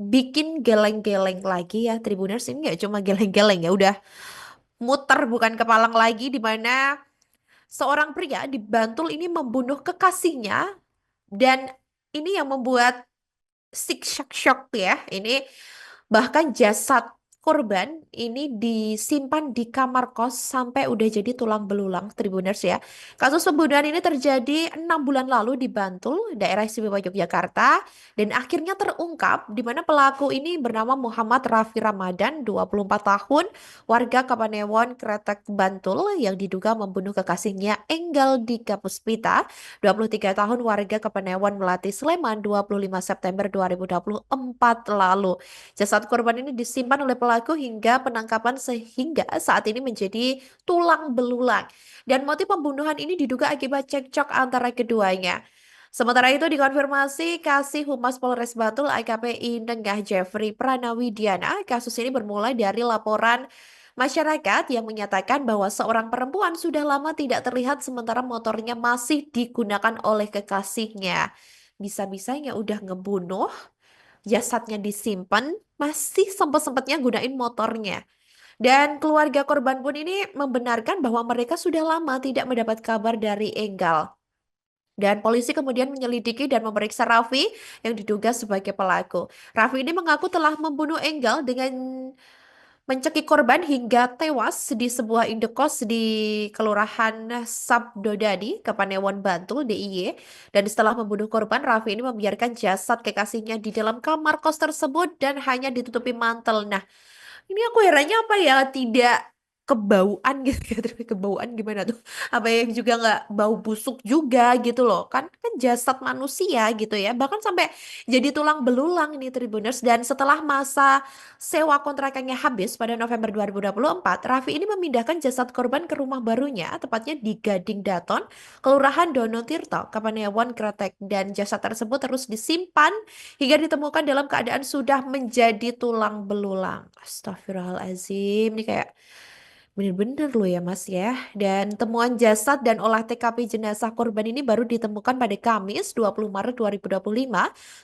bikin geleng-geleng lagi ya Tribuners. Ini nggak cuma geleng-geleng ya, udah muter bukan kepalang lagi, di mana seorang pria di Bantul ini membunuh kekasihnya. Dan ini yang membuat sick shock ya. Ini bahkan jasad korban ini disimpan di kamar kos sampai udah jadi tulang belulang, Tribuners ya. Kasus pembunuhan ini terjadi 6 bulan lalu di Bantul, daerah istimewa Yogyakarta, dan akhirnya terungkap di mana pelaku ini bernama Muhammad Rafi Ramadan, 24 tahun, warga Kapanewon, Kretek, Bantul, yang diduga membunuh kekasihnya Enggal Dika Puspita, 23 tahun, warga Kapanewon, Melati, Sleman, 25 September 2024 lalu. Jasad korban ini disimpan oleh pelaku hingga penangkapan sehingga saat ini menjadi tulang belulang. Dan motif pembunuhan ini diduga akibat cekcok antara keduanya. Sementara itu dikonfirmasi Kasih Humas Polres Bantul AKP Inengah Jeffrey Pranawidiana, kasus ini bermula dari laporan masyarakat yang menyatakan bahwa seorang perempuan sudah lama tidak terlihat sementara motornya masih digunakan oleh kekasihnya. Bisa-bisanya udah ngebunuh, jasadnya disimpan, masih sempat-sempatnya gunain motornya. Dan keluarga korban pun ini membenarkan bahwa mereka sudah lama tidak mendapat kabar dari Enggal. Dan polisi kemudian menyelidiki dan memeriksa Raffi yang diduga sebagai pelaku. Raffi ini mengaku telah membunuh Enggal dengan mencekik korban hingga tewas di sebuah indekos di Kelurahan Sabdodadi, Kapanewon, Bantul, DIY. Dan setelah membunuh korban, Raffi ini membiarkan jasad kekasihnya di dalam kamar kos tersebut dan hanya ditutupi mantel. Nah, ini aku herannya apa ya, tidak kebauan gitu ya. Tapi kebauan gimana tuh? Apa yang juga nggak bau busuk juga gitu loh. Kan kan jasad manusia gitu ya. Bahkan sampai jadi tulang belulang ini Tribuners. Dan setelah masa sewa kontrakannya habis pada November 2024, Raffi ini memindahkan jasad korban ke rumah barunya, tepatnya di Gading Daton, Kelurahan Donotirto, Kapanewon, Kretek. Dan jasad tersebut terus disimpan hingga ditemukan dalam keadaan sudah menjadi tulang belulang. Astagfirullahaladzim, ini kayak bener-bener loh ya Mas ya. Dan temuan jasad dan olah TKP jenazah korban ini baru ditemukan pada Kamis 20 Maret 2025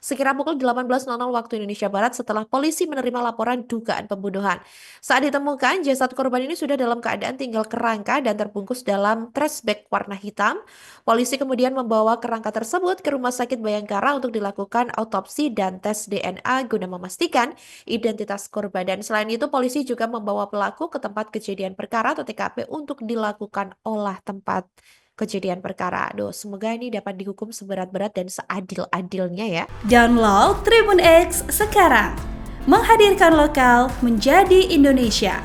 sekira pukul 18.00 waktu Indonesia Barat setelah polisi menerima laporan dugaan pembunuhan. Saat ditemukan, jasad korban ini sudah dalam keadaan tinggal kerangka dan terbungkus dalam trash bag warna hitam. Polisi kemudian membawa kerangka tersebut ke Rumah Sakit Bayangkara untuk dilakukan autopsi dan tes DNA guna memastikan identitas korban. Dan selain itu, polisi juga membawa pelaku ke tempat kejadian perkara atau TKP untuk dilakukan olah tempat kejadian perkara. Aduh, semoga ini dapat dihukum seberat-berat dan seadil-adilnya ya. Download Tribun X sekarang. Menghadirkan lokal menjadi Indonesia.